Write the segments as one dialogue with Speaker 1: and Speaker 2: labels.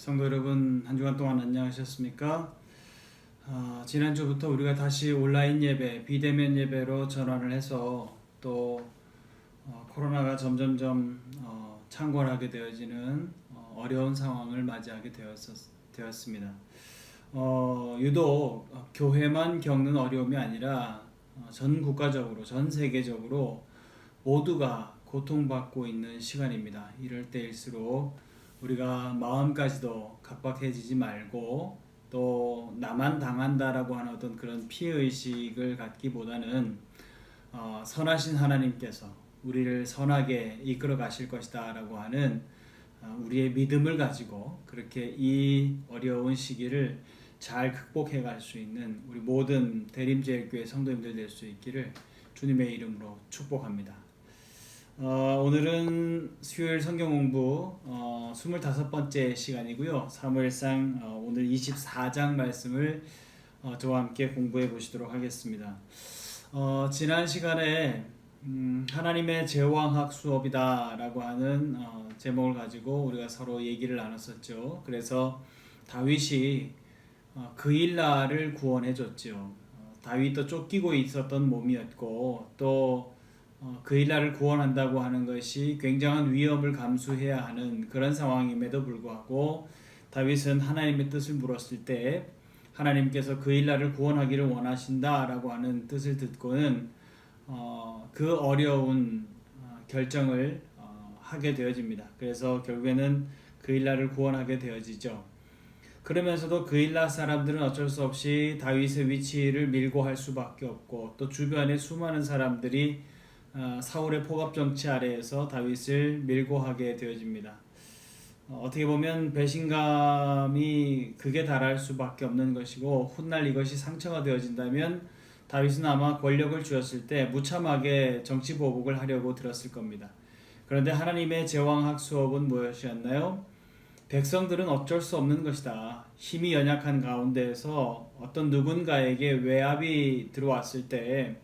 Speaker 1: 성도 여러분, 한 주간 동안 안녕하셨습니까? 지난주부터 우리가 다시 온라인 예배, 비대면 예배로 전환을 해서 또 코로나가 점점점 창궐하게 되어지는 어려운 상황을 맞이하게 되었습니다. 유독 교회만 겪는 어려움이 아니라 전 국가적으로, 전 세계적으로 모두가 고통받고 있는 시간입니다. 이럴 때일수록 우리가 마음까지도 각박해지지 말고 또 나만 당한다라고 하는 어떤 그런 피해의식을 갖기보다는 선하신 하나님께서 우리를 선하게 이끌어 가실 것이다 라고 하는 우리의 믿음을 가지고 그렇게 이 어려운 시기를 잘 극복해 갈 수 있는 우리 모든 대림제일교회 성도님들 될 수 있기를 주님의 이름으로 축복합니다. 오늘은 수요일 성경 공부 25번째 시간이고요. 사무엘상 오늘 24장 말씀을 저와 함께 공부해 보시도록 하겠습니다. 지난 시간에 하나님의 제왕학 수업이다 라고 하는 제목을 가지고 우리가 서로 얘기를 나눴었죠. 그래서 다윗이 그일라를 구원해 줬죠. 다윗도 쫓기고 있었던 몸이었고 또 그일라를 구원한다고 하는 것이 굉장한 위험을 감수해야 하는 그런 상황임에도 불구하고 다윗은 하나님의 뜻을 물었을 때 하나님께서 그일라를 구원하기를 원하신다라고 하는 뜻을 듣고는 그 어려운 결정을 하게 되어집니다. 그래서 결국에는 그일라를 구원하게 되어지죠. 그러면서도 그일라 사람들은 어쩔 수 없이 다윗의 위치를 밀고 할 수밖에 없고 또 주변에 수많은 사람들이 사울의 포갑 정치 아래에서 다윗을 밀고 하게 되어집니다. 어떻게 보면 배신감이 극에 달할 수밖에 없는 것이고 훗날 이것이 상처가 되어진다면 다윗은 아마 권력을 쥐었을 때 무참하게 정치 보복을 하려고 들었을 겁니다. 그런데 하나님의 제왕학 수업은 무엇이었나요? 백성들은 어쩔 수 없는 것이다. 힘이 연약한 가운데에서 어떤 누군가에게 외압이 들어왔을 때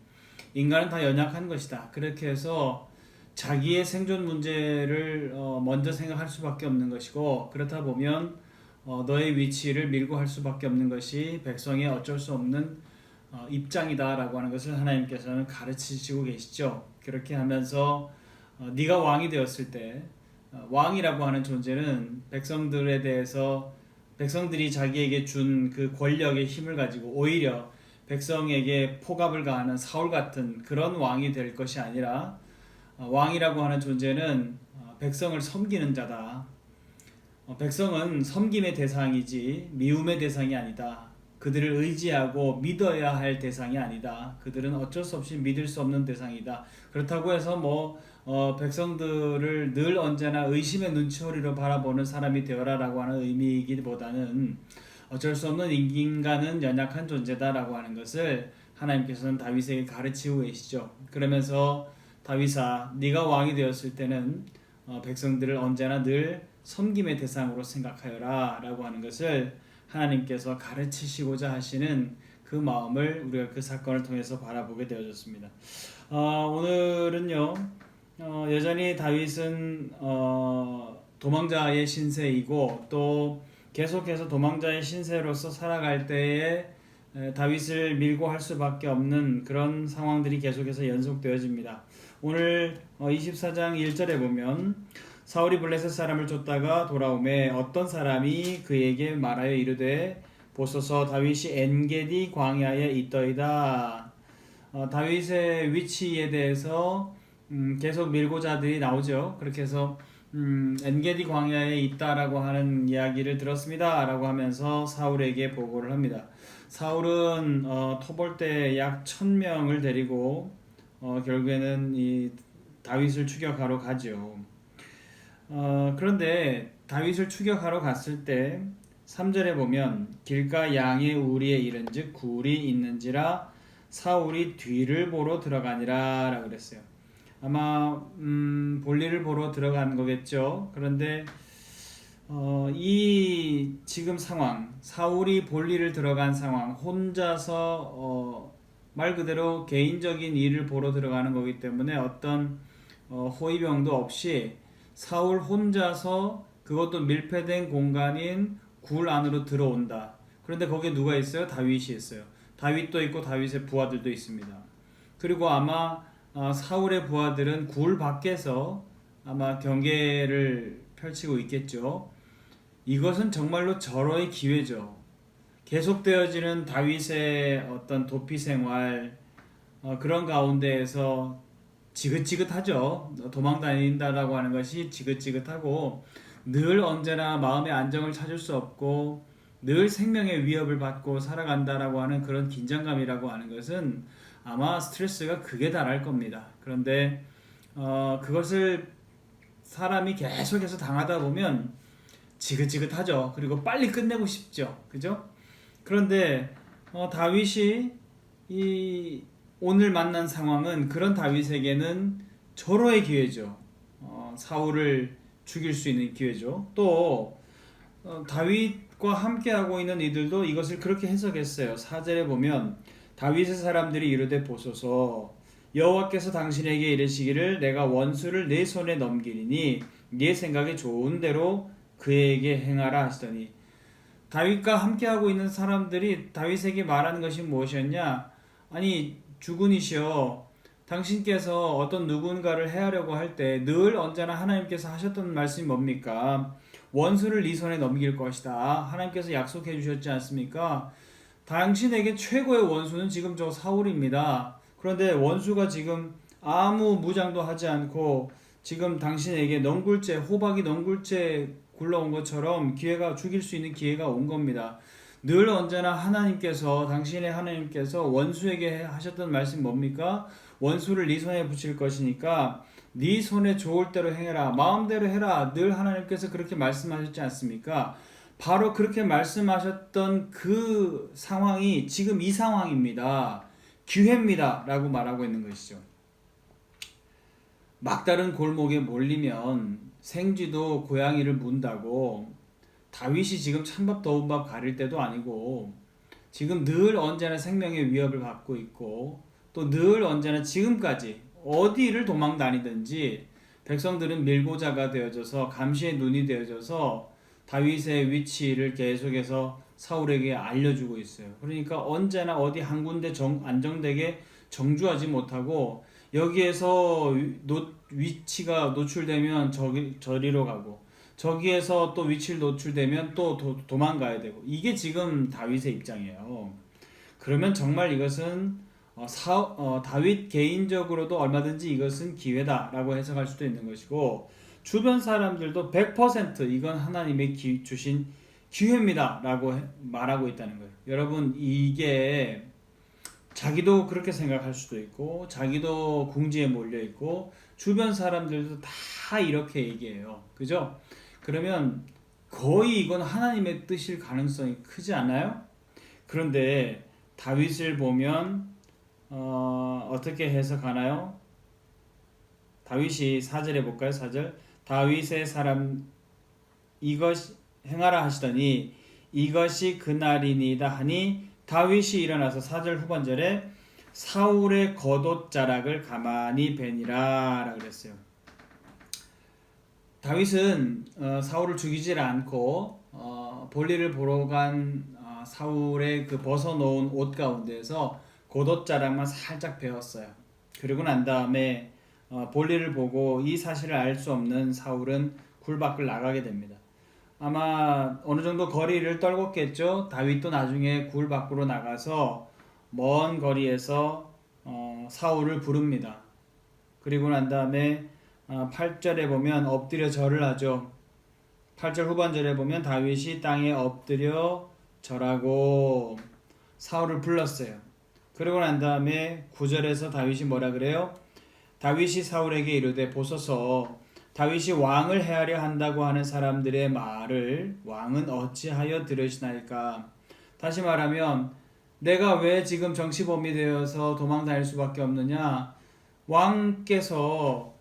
Speaker 1: 인간은 다 연약한 것이다. 그렇게 해서 자기의 생존 문제를 먼저 생각할 수밖에 없는 것이고 그렇다 보면 너의 위치를 밀고 할 수밖에 없는 것이 백성의 어쩔 수 없는 입장이다 라고 하는 것을 하나님께서는 가르치시고 계시죠. 그렇게 하면서 네가 왕이 되었을 때 왕이라고 하는 존재는 백성들에 대해서 백성들이 자기에게 준 그 권력의 힘을 가지고 오히려 백성에게 포갑을 가하는 사울 같은 그런 왕이 될 것이 아니라 왕이라고 하는 존재는 백성을 섬기는 자다. 백성은 섬김의 대상이지 미움의 대상이 아니다. 그들을 의지하고 믿어야 할 대상이 아니다. 그들은 어쩔 수 없이 믿을 수 없는 대상이다. 그렇다고 해서 백성들을 늘 언제나 의심의 눈초리로 바라보는 사람이 되어라라고 하는 의미이기보다는 어쩔 수 없는 인간은 연약한 존재다라고 하는 것을 하나님께서는 다윗에게 가르치고 계시죠. 그러면서 다윗아, 네가 왕이 되었을 때는 백성들을 언제나 늘 섬김의 대상으로 생각하여라 라고 하는 것을 하나님께서 가르치시고자 하시는 그 마음을 우리가 그 사건을 통해서 바라보게 되어졌습니다. 오늘은요 여전히 다윗은 도망자의 신세이고 또 계속해서 도망자의 신세로서 살아갈 때에 다윗을 밀고 할 수밖에 없는 그런 상황들이 계속해서 연속되어집니다. 오늘 24장 1절에 보면 사울이 블레셋 사람을 쫓다가 돌아오매 어떤 사람이 그에게 말하여 이르되 보소서 다윗이 엔게디 광야에 있더이다. 다윗의 위치에 대해서 계속 밀고자들이 나오죠. 그렇게 해서 엔게디 광야에 있다라고 하는 이야기를 들었습니다 라고 하면서 사울에게 보고를 합니다. 사울은 토벌대 약 1000명을 데리고 결국에는 이 다윗을 추격하러 가죠. 그런데 다윗을 추격하러 갔을 때 3절에 보면 길가 양의 우리에 이른즉 굴이 있는지라 사울이 뒤를 보러 들어가니라 라고 그랬어요. 아마 볼일을 보러 들어간 거겠죠. 그런데 이 지금 상황, 사울이 볼일을 들어간 상황, 혼자서 말 그대로 개인적인 일을 보러 들어가는 거기 때문에 어떤 호위병도 없이 사울 혼자서 그것도 밀폐된 공간인 굴 안으로 들어온다. 그런데 거기에 누가 있어요? 다윗이 있어요. 다윗도 있고 다윗의 부하들도 있습니다. 그리고 아마 사울의 부하들은 굴 밖에서 아마 경계를 펼치고 있겠죠. 이것은 정말로 절호의 기회죠. 계속되어지는 다윗의 어떤 도피 생활, 그런 가운데에서 지긋지긋하죠. 도망 다닌다라고 하는 것이 지긋지긋하고 늘 언제나 마음의 안정을 찾을 수 없고 늘 생명의 위협을 받고 살아간다라고 하는 그런 긴장감이라고 하는 것은 아마 스트레스가 극에 달할 겁니다. 그런데 그것을 사람이 계속해서 당하다 보면 지긋지긋하죠. 그리고 빨리 끝내고 싶죠. 그죠? 그런데 다윗이 이 오늘 만난 상황은 그런 다윗에게는 절호의 기회죠. 사울을 죽일 수 있는 기회죠. 또 다윗과 함께하고 있는 이들도 이것을 그렇게 해석했어요. 4절에 보면 다윗의 사람들이 이르되 보소서 여호와께서 당신에게 이르시기를 내가 원수를 내 손에 넘기리니 네 생각에 좋은 대로 그에게 행하라 하시더니 다윗과 함께하고 있는 사람들이 다윗에게 말하는 것이 무엇이었냐? 아니 주군이시여 당신께서 어떤 누군가를 해하려고 할 때 늘 언제나 하나님께서 하셨던 말씀이 뭡니까? 원수를 네 손에 넘길 것이다. 하나님께서 약속해 주셨지 않습니까? 당신에게 최고의 원수는 지금 저 사울입니다. 그런데 원수가 지금 아무 무장도 하지 않고 지금 당신에게 넝굴째, 호박이 넝굴째 굴러온 것처럼 기회가 죽일 수 있는 기회가 온 겁니다. 늘 언제나 하나님께서 당신의 하나님께서 원수에게 하셨던 말씀 뭡니까? 원수를 네 손에 붙일 것이니까 네 손에 좋을 대로 행해라. 마음대로 해라. 늘 하나님께서 그렇게 말씀하셨지 않습니까? 바로 그렇게 말씀하셨던 그 상황이 지금 이 상황입니다. 기회입니다. 라고 말하고 있는 것이죠. 막다른 골목에 몰리면 생쥐도 고양이를 문다고 다윗이 지금 찬밥 더운 밥 가릴 때도 아니고 지금 늘 언제나 생명의 위협을 받고 있고 또 늘 언제나 지금까지 어디를 도망 다니든지 백성들은 밀고자가 되어져서 감시의 눈이 되어져서 다윗의 위치를 계속해서 사울에게 알려주고 있어요. 그러니까 언제나 어디 한 군데 안정되게 정주하지 못하고 여기에서 위치가 노출되면 저리로 가고 저기에서 또 위치를 노출되면 또 도망가야 되고 이게 지금 다윗의 입장이에요. 그러면 정말 이것은 다윗 개인적으로도 얼마든지 이것은 기회다라고 해석할 수도 있는 것이고 주변 사람들도 100% 이건 하나님의 주신 기회입니다 라고 말하고 있다는 거예요. 여러분 이게 자기도 그렇게 생각할 수도 있고 자기도 궁지에 몰려있고 주변 사람들도 다 이렇게 얘기해요. 그죠? 그러면 거의 이건 하나님의 뜻일 가능성이 크지 않아요? 그런데 다윗을 보면 어떻게 해석하나요? 다윗이 4절에 볼까요? 4절 다윗의 사람 이것 행하라 하시더니 이것이 그날이니이다 하니 다윗이 일어나서 4절 후반절에 사울의 겉옷자락을 가만히 베니라 라고 그랬어요. 다윗은 사울을 죽이질 않고 볼일을 보러 간 사울의 그 벗어놓은 옷 가운데에서 겉옷자락만 살짝 베었어요. 그리고 난 다음에 볼일을 보고 이 사실을 알 수 없는 사울은 굴 밖을 나가게 됩니다. 아마 어느 정도 거리를 떨궜겠죠. 다윗도 나중에 굴 밖으로 나가서 먼 거리에서 사울을 부릅니다. 그리고 난 다음에 8절에 보면 엎드려 절을 하죠. 8절 후반절에 보면 다윗이 땅에 엎드려 절하고 사울을 불렀어요. 그리고 난 다음에 9절에서 다윗이 뭐라 그래요? 다윗이 사울에게 이르되 보소서 다윗이 왕을 해하려 한다고 하는 사람들의 말을 왕은 어찌하여 들으시나이까? 다시 말하면 내가 왜 지금 정치범이 되어서 도망 다닐 수밖에 없느냐? 왕께서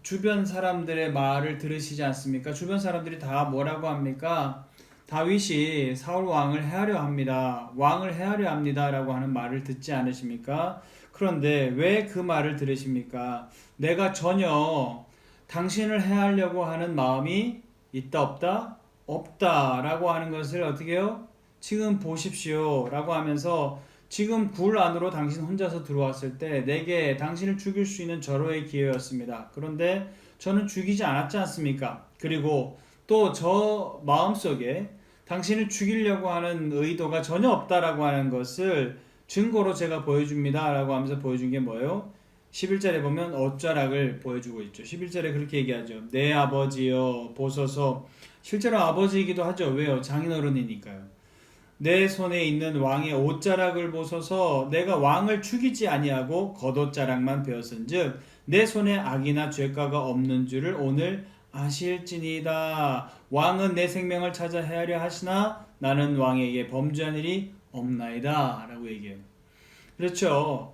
Speaker 1: 주변 사람들의 말을 들으시지 않습니까? 주변 사람들이 다 뭐라고 합니까? 다윗이 사울 왕을 해하려 합니다. 왕을 해하려 합니다. 라고 하는 말을 듣지 않으십니까? 그런데 왜 그 말을 들으십니까? 내가 전혀 당신을 해하려고 하는 마음이 있다 없다? 없다라고 하는 것을 어떻게 해요? 지금 보십시오 라고 하면서 지금 굴 안으로 당신 혼자서 들어왔을 때 내게 당신을 죽일 수 있는 절호의 기회였습니다. 그런데 저는 죽이지 않았지 않습니까? 그리고 또 저 마음속에 당신을 죽이려고 하는 의도가 전혀 없다라고 하는 것을 증거로 제가 보여줍니다 라고 하면서 보여준 게 뭐예요? 11절에 보면 옷자락을 보여주고 있죠. 11절에 그렇게 얘기하죠. 내 아버지여 보소서. 실제로 아버지이기도 하죠. 왜요? 장인어른이니까요. 내 손에 있는 왕의 옷자락을 보소서. 내가 왕을 죽이지 아니하고 겉옷자락만 베었은즉 내 손에 악이나 죄가가 없는 줄을 오늘 아실지니이다. 왕은 내 생명을 찾아 헤아려 하시나 나는 왕에게 범죄한 일이 없나이다 라고 얘기해요. 그렇죠.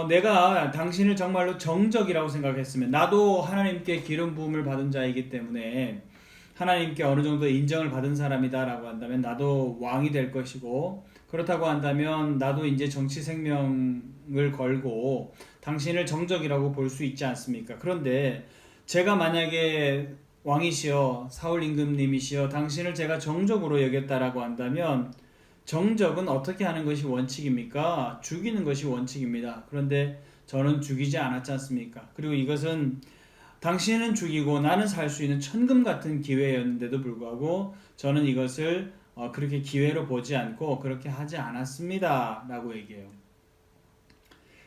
Speaker 1: 내가 당신을 정말로 정적이라고 생각했으면 나도 하나님께 기름 부음을 받은 자이기 때문에 하나님께 어느 정도 인정을 받은 사람이다 라고 한다면 나도 왕이 될 것이고, 그렇다고 한다면 나도 이제 정치 생명을 걸고 당신을 정적이라고 볼 수 있지 않습니까? 그런데 제가 만약에 왕이시여 사울 임금님이시여 당신을 제가 정적으로 여겼다라고 한다면 정적은 어떻게 하는 것이 원칙입니까? 죽이는 것이 원칙입니다. 그런데 저는 죽이지 않았지 않습니까? 그리고 이것은 당신은 죽이고 나는 살 수 있는 천금 같은 기회였는데도 불구하고 저는 이것을 그렇게 기회로 보지 않고 그렇게 하지 않았습니다 라고 얘기해요.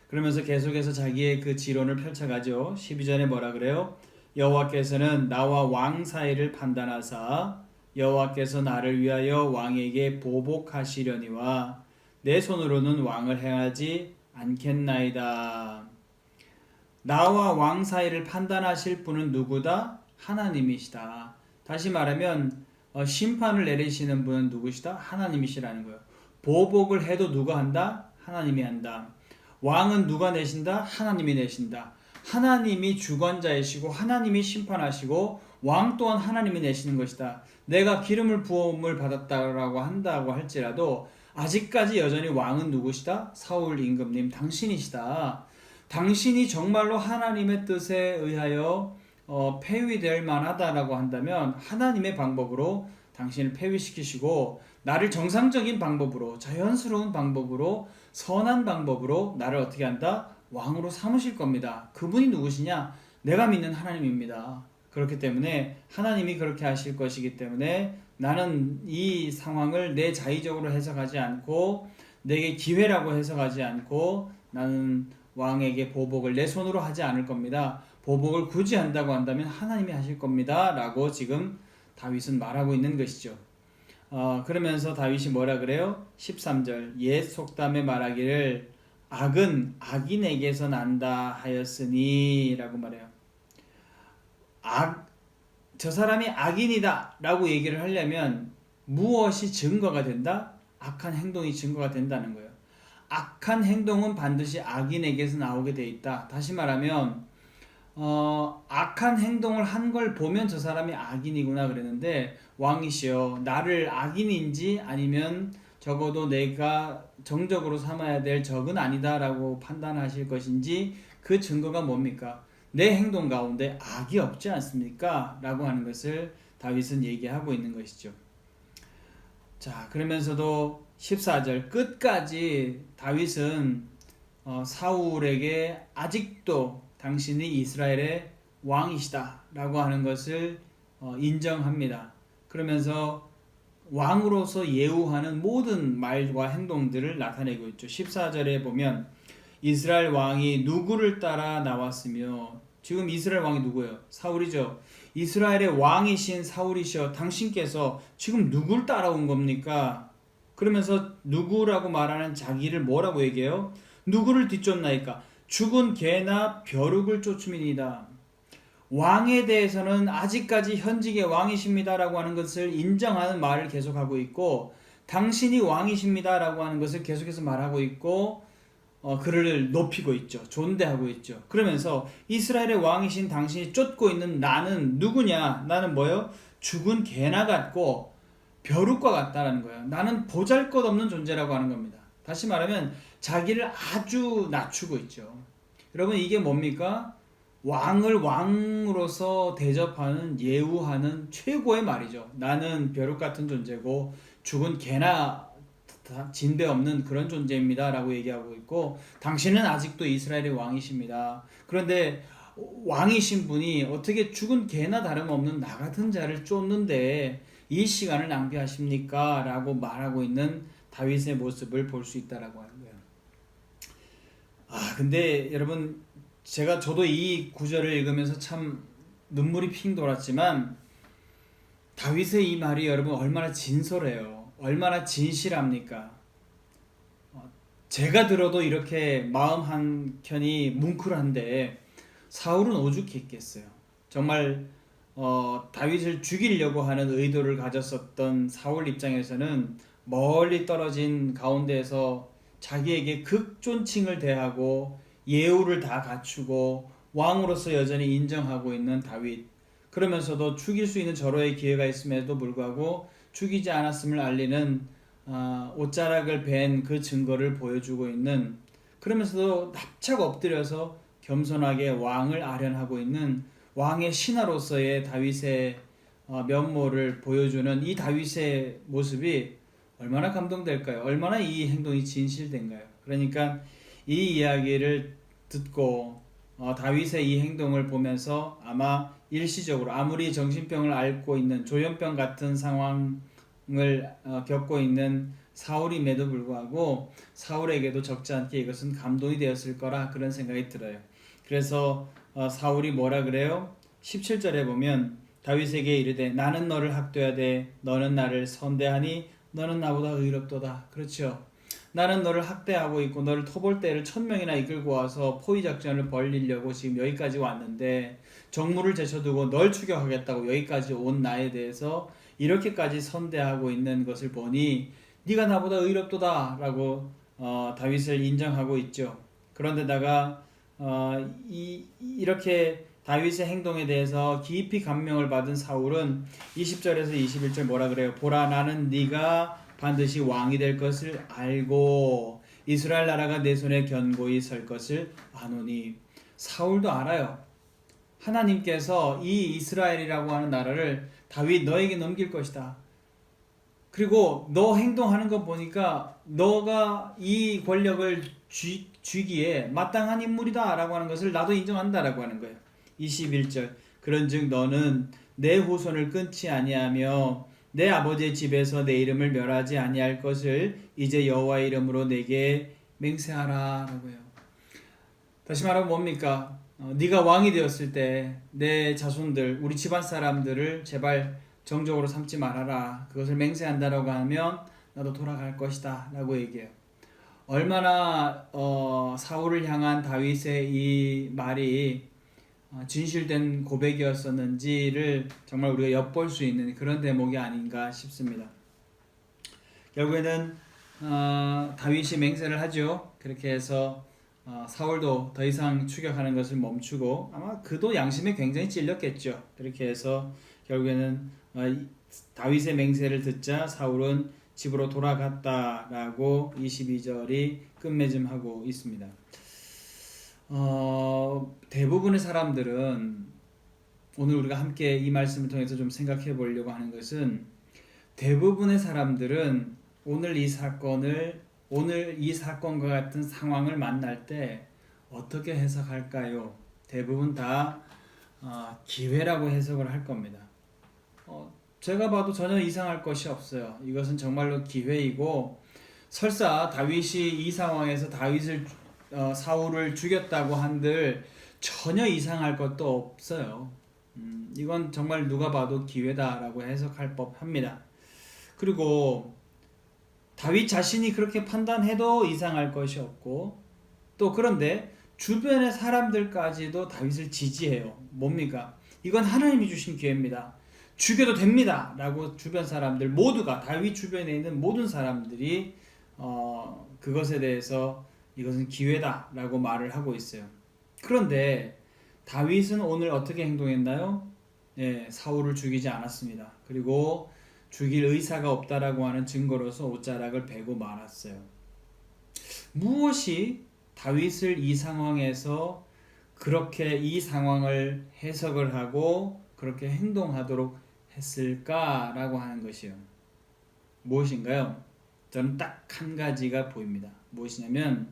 Speaker 1: 그러면서 계속해서 자기의 그 지론을 펼쳐가죠. 12절에 뭐라 그래요? 여호와께서는 나와 왕 사이를 판단하사 여호와께서 나를 위하여 왕에게 보복하시려니와 내 손으로는 왕을 행하지 않겠나이다. 나와 왕 사이를 판단하실 분은 누구다? 하나님이시다. 다시 말하면 심판을 내리시는 분은 누구시다? 하나님이시라는 거예요. 보복을 해도 누가 한다? 하나님이 한다. 왕은 누가 내신다? 하나님이 내신다. 하나님이 주관자이시고 하나님이 심판하시고 왕 또한 하나님이 내시는 것이다. 내가 기름을 부음을 받았다라고 한다고 할지라도 아직까지 여전히 왕은 누구시다? 사울 임금님 당신이시다. 당신이 정말로 하나님의 뜻에 의하여 폐위될 만하다라고 한다면 하나님의 방법으로 당신을 폐위시키시고 나를 정상적인 방법으로 자연스러운 방법으로 선한 방법으로 나를 어떻게 한다? 왕으로 삼으실 겁니다. 그분이 누구시냐? 내가 믿는 하나님입니다. 그렇기 때문에 하나님이 그렇게 하실 것이기 때문에 나는 이 상황을 내 자의적으로 해석하지 않고 내게 기회라고 해석하지 않고 나는 왕에게 보복을 내 손으로 하지 않을 겁니다. 보복을 굳이 한다고 한다면 하나님이 하실 겁니다. 라고 지금 다윗은 말하고 있는 것이죠. 그러면서 다윗이 뭐라 그래요? 13절 옛 속담에 말하기를 악은 악인에게서 난다 하였으니 라고 말해요. 저 사람이 악인이다 라고 얘기를 하려면 무엇이 증거가 된다? 악한 행동이 증거가 된다는 거예요. 악한 행동은 반드시 악인에게서 나오게 돼 있다. 다시 말하면 악한 행동을 한 걸 보면 저 사람이 악인이구나 그랬는데 왕이시여 나를 악인인지 아니면 적어도 내가 정적으로 삼아야 될 적은 아니다 라고 판단하실 것인지 그 증거가 뭡니까? 내 행동 가운데 악이 없지 않습니까? 라고 하는 것을 다윗은 얘기하고 있는 것이죠. 자, 그러면서도 14절 끝까지 다윗은 사울에게 아직도 당신이 이스라엘의 왕이시다 라고 하는 것을 인정합니다. 그러면서 왕으로서 예우하는 모든 말과 행동들을 나타내고 있죠. 14절에 보면 이스라엘 왕이 누구를 따라 나왔으며, 지금 이스라엘 왕이 누구예요? 사울이죠. 이스라엘의 왕이신 사울이시여 당신께서 지금 누굴 따라온 겁니까? 그러면서 누구라고 말하는 자기를 뭐라고 얘기해요? 누구를 뒤쫓나이까? 죽은 개나 벼룩을 쫓음이니이다. 왕에 대해서는 아직까지 현직의 왕이십니다라고 하는 것을 인정하는 말을 계속하고 있고, 당신이 왕이십니다라고 하는 것을 계속해서 말하고 있고, 그를 높이고 있죠. 존대하고 있죠. 그러면서 이스라엘의 왕이신 당신이 쫓고 있는 나는 누구냐? 나는 뭐예요? 죽은 개나 같고 벼룩과 같다라는 거예요. 나는 보잘것없는 존재라고 하는 겁니다. 다시 말하면 자기를 아주 낮추고 있죠. 여러분 이게 뭡니까? 왕을 왕으로서 대접하는, 예우하는 최고의 말이죠. 나는 벼룩 같은 존재고 죽은 개나 진배 없는 그런 존재입니다 라고 얘기하고 있고, 당신은 아직도 이스라엘의 왕이십니다. 그런데 왕이신 분이 어떻게 죽은 개나 다름없는 나 같은 자를 쫓는데 이 시간을 낭비하십니까? 라고 말하고 있는 다윗의 모습을 볼 수 있다라고 하는 거예요. 근데 여러분, 저도 이 구절을 읽으면서 참 눈물이 핑 돌았지만, 다윗의 이 말이 여러분 얼마나 진솔해요. 얼마나 진실합니까? 제가 들어도 이렇게 마음 한켠이 뭉클한데 사울은 오죽했겠어요. 정말 다윗을 죽이려고 하는 의도를 가졌었던 사울 입장에서는 멀리 떨어진 가운데에서 자기에게 극존칭을 대하고 예우를 다 갖추고 왕으로서 여전히 인정하고 있는 다윗, 그러면서도 죽일 수 있는 절호의 기회가 있음에도 불구하고 죽이지 않았음을 알리는 옷자락을 벤 그 증거를 보여주고 있는, 그러면서도 납작 엎드려서 겸손하게 왕을 아련하고 있는 왕의 신하로서의 다윗의 면모를 보여주는 이 다윗의 모습이 얼마나 감동될까요? 얼마나 이 행동이 진실된가요? 그러니까 이 이야기를 듣고 다윗의 이 행동을 보면서 아마 일시적으로, 아무리 정신병을 앓고 있는 조현병 같은 상황을 겪고 있는 사울임에도 불구하고 사울에게도 적지 않게 이것은 감동이 되었을 거라, 그런 생각이 들어요. 그래서 사울이 뭐라 그래요? 17절에 보면 다윗에게 이르되 나는 너를 학대하되 너는 나를 선대하니 너는 나보다 의롭도다. 그렇죠. 나는 너를 학대하고 있고 너를 토벌대를 1000명이나 이끌고 와서 포위작전을 벌리려고 지금 여기까지 왔는데, 적무를 제쳐두고 널 추격하겠다고 여기까지 온 나에 대해서 이렇게까지 선대하고 있는 것을 보니 네가 나보다 의롭도다 라고 다윗을 인정하고 있죠. 그런데다가 이렇게 다윗의 행동에 대해서 깊이 감명을 받은 사울은 20절에서 21절 뭐라 그래요? 보라, 나는 네가 반드시 왕이 될 것을 알고 이스라엘 나라가 내 손에 견고히 설 것을 아노니. 사울도 알아요. 하나님께서 이 이스라엘이라고 하는 나라를 다윗 너에게 넘길 것이다. 그리고 너 행동하는 거 보니까 너가 이 권력을 쥐기에 마땅한 인물이다 라고 하는 것을 나도 인정한다 라고 하는 거예요. 21절 그런즉 너는 내 후손을 끊지 아니하며 내 아버지의 집에서 내 이름을 멸하지 아니할 것을 이제 여호와의 이름으로 내게 맹세하라 라고요. 다시 말하면 뭡니까? 네가 왕이 되었을 때 내 자손들, 우리 집안 사람들을 제발 정적으로 삼지 말아라. 그것을 맹세한다라고 하면 나도 돌아갈 것이다 라고 얘기해요. 얼마나 사울을 향한 다윗의 이 말이 진실된 고백이었었는지를 정말 우리가 엿볼 수 있는 그런 대목이 아닌가 싶습니다. 결국에는 다윗이 맹세를 하죠. 그렇게 해서 사울도 더 이상 추격하는 것을 멈추고, 아마 그도 양심에 굉장히 찔렸겠죠. 그렇게 해서 결국에는 다윗의 맹세를 듣자 사울은 집으로 돌아갔다라고 22절이 끝맺음하고 있습니다. 대부분의 사람들은, 오늘 우리가 함께 이 말씀을 통해서 좀 생각해 보려고 하는 것은, 대부분의 사람들은 오늘 이 사건과 같은 상황을 만날 때 어떻게 해석할까요? 대부분 다 기회라고 해석을 할 겁니다. 제가 봐도 전혀 이상할 것이 없어요. 이것은 정말로 기회이고, 설사 다윗이 이 상황에서 사울을 죽였다고 한들 전혀 이상할 것도 없어요. 이건 정말 누가 봐도 기회다라고 해석할 법합니다. 그리고 다윗 자신이 그렇게 판단해도 이상할 것이 없고, 또 그런데 주변의 사람들까지도 다윗을 지지해요. 뭡니까? 이건 하나님이 주신 기회입니다. 죽여도 됩니다 라고 주변 사람들 모두가, 다윗 주변에 있는 모든 사람들이 그것에 대해서 이것은 기회다 라고 말을 하고 있어요. 그런데 다윗은 오늘 어떻게 행동했나요? 사울을 죽이지 않았습니다. 그리고 죽일 의사가 없다라고 하는 증거로서 옷자락을 베고 말았어요. 무엇이 다윗을 이 상황에서 그렇게 이 상황을 해석을 하고 그렇게 행동하도록 했을까라고 하는 것이요. 무엇인가요? 저는 딱 한 가지가 보입니다. 무엇이냐면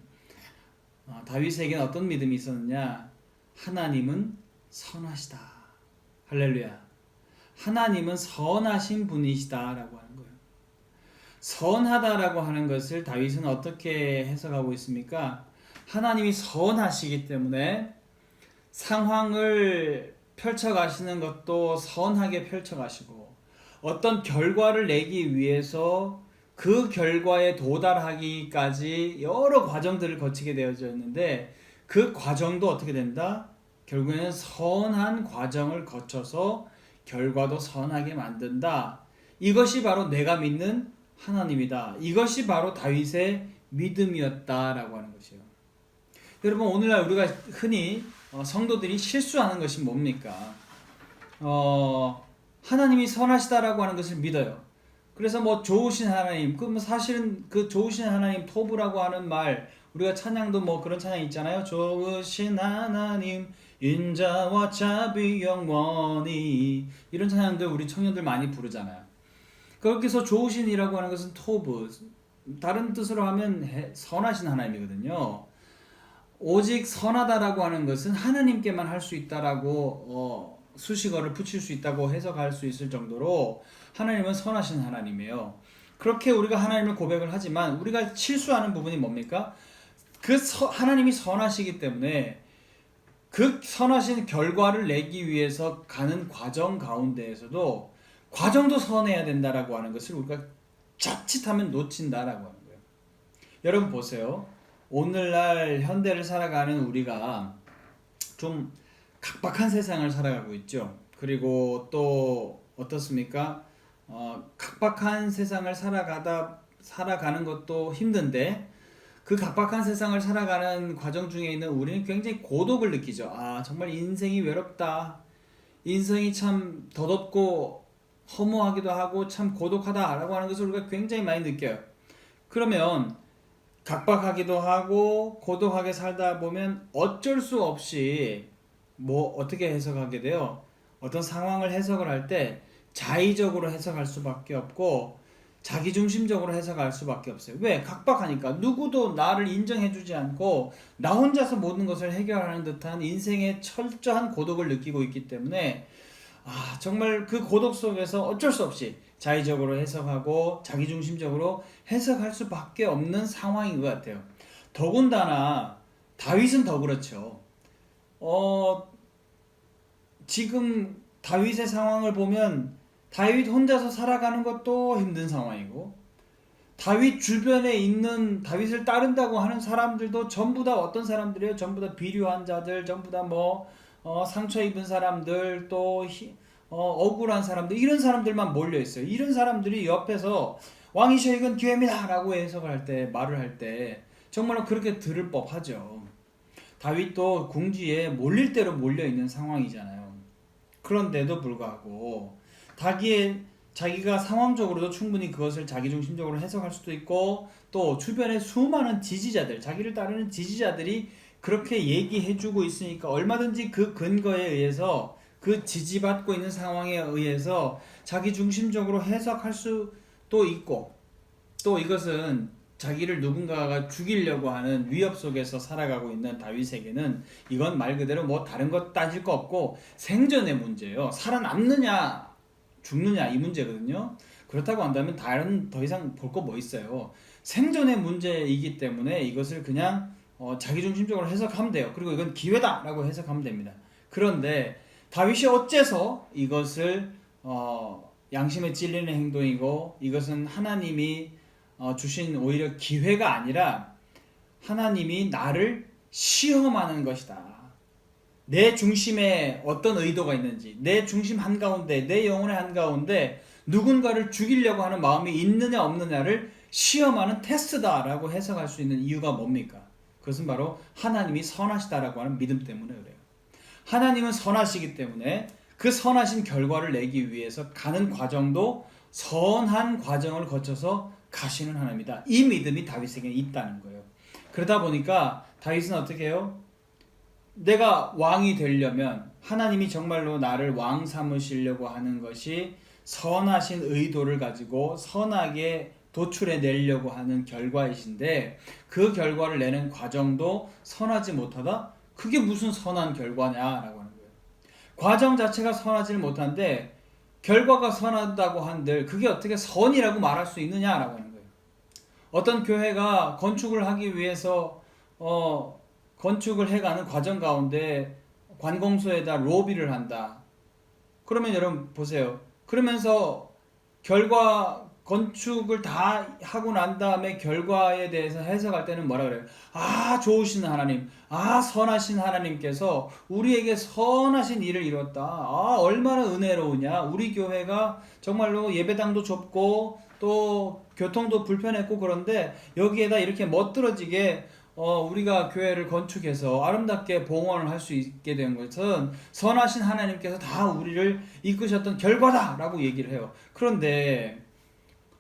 Speaker 1: 다윗에게는 어떤 믿음이 있었느냐? 하나님은 선하시다. 할렐루야. 하나님은 선하신 분이시다라고 하는 거예요. 선하다라고 하는 것을 다윗은 어떻게 해석하고 있습니까? 하나님이 선하시기 때문에 상황을 펼쳐가시는 것도 선하게 펼쳐가시고 어떤 결과를 내기 위해서 그 결과에 도달하기까지 여러 과정들을 거치게 되어져 있는데 그 과정도 어떻게 된다? 결국에는 선한 과정을 거쳐서 결과도 선하게 만든다. 이것이 바로 내가 믿는 하나님이다. 이것이 바로 다윗의 믿음이었다라고 하는 것이에요. 여러분 오늘날 우리가 흔히 성도들이 실수하는 것이 뭡니까? 하나님이 선하시다라고 하는 것을 믿어요. 그래서 뭐 좋으신 하나님, 사실은 그 좋으신 하나님 토부라고 하는 말, 우리가 찬양도 뭐 그런 찬양 있잖아요. 좋으신 하나님 인자와 자비 영원히, 이런 찬양들 우리 청년들 많이 부르잖아요. 거기서 좋으신이라고 하는 것은 토부, 다른 뜻으로 하면 선하신 하나님이거든요. 오직 선하다라고 하는 것은 하나님께만 할 수 있다라고 수식어를 붙일 수 있다고 해석할 수 있을 정도로 하나님은 선하신 하나님이에요. 그렇게 우리가 하나님을 고백을 하지만 우리가 실수하는 부분이 뭡니까? 하나님이 선하시기 때문에 그 선하신 결과를 내기 위해서 가는 과정 가운데에서도 과정도 선해야 된다라고 하는 것을 우리가 자칫하면 놓친다라고 하는 거예요. 여러분 보세요. 오늘날 현대를 살아가는 우리가 좀 각박한 세상을 살아가고 있죠. 그리고 또 어떻습니까? 각박한 세상을 살아가는 것도 힘든데 그 각박한 세상을 살아가는 과정 중에 있는 우리는 굉장히 고독을 느끼죠. 정말 인생이 외롭다. 인생이 참 더덥고 허무하기도 하고 참 고독하다라고 하는 것을 우리가 굉장히 많이 느껴요. 그러면 각박하기도 하고 고독하게 살다 보면 어쩔 수 없이 어떻게 해석하게 돼요? 어떤 상황을 해석을 할 때 자의적으로 해석할 수밖에 없고 자기중심적으로 해석할 수밖에 없어요. 왜? 각박하니까 누구도 나를 인정해주지 않고 나 혼자서 모든 것을 해결하는 듯한 인생의 철저한 고독을 느끼고 있기 때문에 정말 그 고독 속에서 어쩔 수 없이 자의적으로 해석하고 자기중심적으로 해석할 수밖에 없는 상황인 것 같아요. 더군다나 다윗은 더 그렇죠. 지금 다윗의 상황을 보면 다윗 혼자서 살아가는 것도 힘든 상황이고 다윗 주변에 있는 다윗을 따른다고 하는 사람들도 전부 다 어떤 사람들이에요? 전부 다 비류한 자들, 전부 다 상처 입은 사람들, 또 억울한 사람들, 이런 사람들만 몰려 있어요. 이런 사람들이 옆에서 왕이셔 이건 기회입니다 라고 해석을 할 때, 말을 할 때 정말로 그렇게 들을 법하죠. 다윗도 궁지에 몰릴 대로 몰려 있는 상황이잖아요. 그런데도 불구하고 자기가 상황적으로도 충분히 그것을 자기중심적으로 해석할 수도 있고 또 주변에 수많은 지지자들, 자기를 따르는 지지자들이 그렇게 얘기해주고 있으니까 얼마든지 그 근거에 의해서 그 지지받고 있는 상황에 의해서 자기중심적으로 해석할 수도 있고 또 이것은 자기를 누군가가 죽이려고 하는 위협 속에서 살아가고 있는 다윗에게는 이건 말 그대로 다른 것 따질 거 없고 생존의 문제예요. 살아남느냐 죽느냐 이 문제거든요. 그렇다고 한다면 다른 더 이상 볼 거 있어요. 생존의 문제이기 때문에 이것을 그냥 자기중심적으로 해석하면 돼요. 그리고 이건 기회다라고 해석하면 됩니다. 그런데 다윗이 어째서 이것을 양심에 찔리는 행동이고 이것은 하나님이 주신 오히려 기회가 아니라 하나님이 나를 시험하는 것이다. 내 중심에 어떤 의도가 있는지, 내 중심 한가운데, 내 영혼의 한가운데 누군가를 죽이려고 하는 마음이 있느냐 없느냐를 시험하는 테스트다라고 해석할 수 있는 이유가 뭡니까? 그것은 바로 하나님이 선하시다라고 하는 믿음 때문에 그래요. 하나님은 선하시기 때문에 그 선하신 결과를 내기 위해서 가는 과정도 선한 과정을 거쳐서 가시는 하나님이다. 이 믿음이 다윗에게 있다는 거예요. 그러다 보니까 다윗은 어떻게 해요? 내가 왕이 되려면 하나님이 정말로 나를 왕 삼으시려고 하는 것이 선하신 의도를 가지고 선하게 도출해 내려고 하는 결과이신데 그 결과를 내는 과정도 선하지 못하다? 그게 무슨 선한 결과냐라고 하는 거예요. 과정 자체가 선하지를 못한데 결과가 선하다고 한들 그게 어떻게 선이라고 말할 수 있느냐라고 하는 거예요. 어떤 교회가 건축을 하기 위해서 건축을 해가는 과정 가운데 관공서에다 로비를 한다. 그러면 여러분 보세요. 그러면서 결과 건축을 다 하고 난 다음에 결과에 대해서 해석할 때는 뭐라 그래요? 아, 좋으신 하나님, 아, 선하신 하나님께서 우리에게 선하신 일을 이뤘다. 아, 얼마나 은혜로우냐. 우리 교회가 정말로 예배당도 좁고 또 교통도 불편했고 그런데 여기에다 이렇게 멋들어지게 우리가 교회를 건축해서 아름답게 봉헌을 할 수 있게 된 것은 선하신 하나님께서 다 우리를 이끄셨던 결과다라고 얘기를 해요. 그런데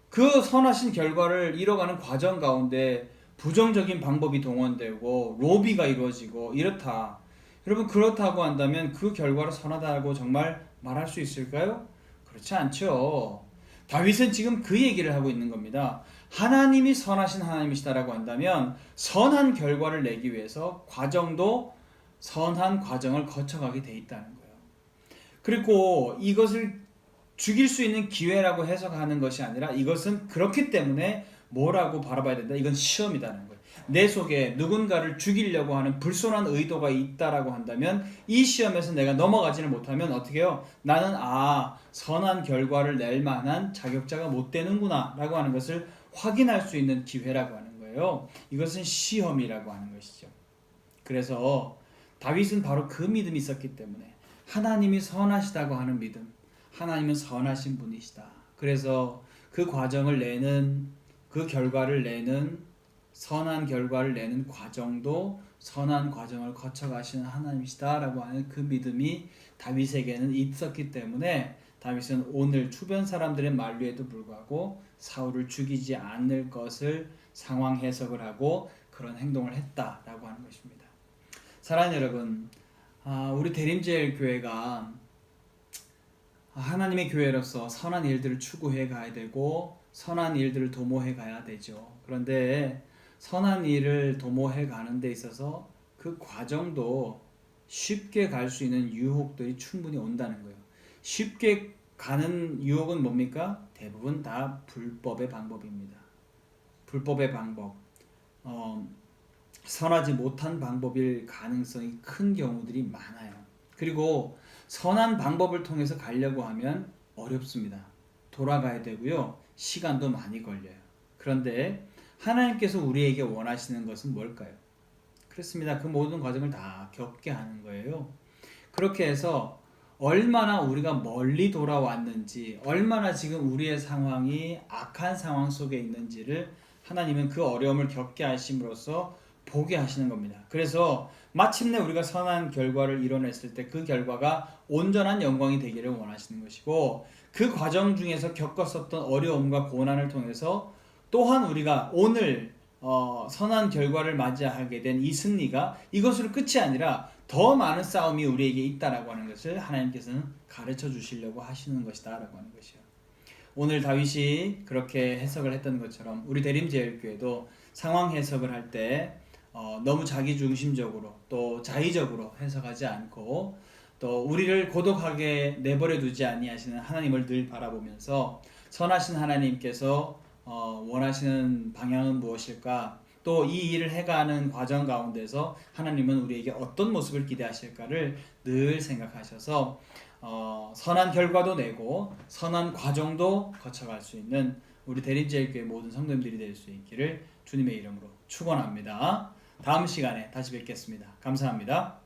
Speaker 1: 그 선하신 결과를 이뤄가는 과정 가운데 부정적인 방법이 동원되고 로비가 이루어지고 이렇다. 여러분 그렇다고 한다면 그 결과를 선하다고 정말 말할 수 있을까요? 그렇지 않죠. 다윗은 지금 그 얘기를 하고 있는 겁니다. 하나님이 선하신 하나님이시다라고 한다면 선한 결과를 내기 위해서 과정도 선한 과정을 거쳐가게 돼 있다는 거예요. 그리고 이것을 죽일 수 있는 기회라고 해석하는 것이 아니라 이것은 그렇기 때문에 뭐라고 바라봐야 된다. 이건 시험이라는 거예요. 내 속에 누군가를 죽이려고 하는 불손한 의도가 있다라고 한다면 이 시험에서 내가 넘어가지를 못하면 어떻게 해요? 나는 선한 결과를 낼 만한 자격자가 못 되는구나 라고 하는 것을 확인할 수 있는 기회라고 하는 거예요. 이것은 시험이라고 하는 것이죠. 그래서 다윗은 바로 그 믿음이 있었기 때문에 하나님이 선하시다고 하는 믿음, 하나님은 선하신 분이시다. 그래서 그 과정을 내는 그 결과를 내는 선한 결과를 내는 과정도 선한 과정을 거쳐가시는 하나님이시다라고 하는 그 믿음이 다윗에게는 있었기 때문에 다윗은 오늘 주변 사람들의 만류에도 불구하고 사울을 죽이지 않을 것을 상황 해석을 하고 그런 행동을 했다라고 하는 것입니다. 사랑하는 여러분, 우리 대림제일 교회가 하나님의 교회로서 선한 일들을 추구해 가야 되고 선한 일들을 도모해 가야 되죠. 그런데 선한 일을 도모해 가는 데 있어서 그 과정도 쉽게 갈 수 있는 유혹들이 충분히 온다는 거예요. 쉽게 가는 유혹은 뭡니까? 대부분 다 불법의 방법입니다. 불법의 방법, 선하지 못한 방법일 가능성이 큰 경우들이 많아요. 그리고 선한 방법을 통해서 가려고 하면 어렵습니다. 돌아가야 되고요. 시간도 많이 걸려요. 그런데 하나님께서 우리에게 원하시는 것은 뭘까요? 그렇습니다. 그 모든 과정을 다 겪게 하는 거예요. 그렇게 해서 얼마나 우리가 멀리 돌아왔는지, 얼마나 지금 우리의 상황이 악한 상황 속에 있는지를 하나님은 그 어려움을 겪게 하심으로써 보게 하시는 겁니다. 그래서 마침내 우리가 선한 결과를 이뤄냈을 때 그 결과가 온전한 영광이 되기를 원하시는 것이고 그 과정 중에서 겪었었던 어려움과 고난을 통해서 또한 우리가 오늘 선한 결과를 맞이하게 된 이 승리가 이것으로 끝이 아니라 더 많은 싸움이 우리에게 있다라고 하는 것을 하나님께서는 가르쳐 주시려고 하시는 것이다 라고 하는 것이요. 오늘 다윗이 그렇게 해석을 했던 것처럼 우리 대림제일교회도 상황 해석을 할 때 너무 자기중심적으로 또 자의적으로 해석하지 않고 또 우리를 고독하게 내버려 두지 아니하시는 하나님을 늘 바라보면서 선하신 하나님께서 원하시는 방향은 무엇일까? 또 이 일을 해가는 과정 가운데서 하나님은 우리에게 어떤 모습을 기대하실까를 늘 생각하셔서 선한 결과도 내고 선한 과정도 거쳐갈 수 있는 우리 대림제일교회 모든 성도님들이 될 수 있기를 주님의 이름으로 축원합니다. 다음 시간에 다시 뵙겠습니다. 감사합니다.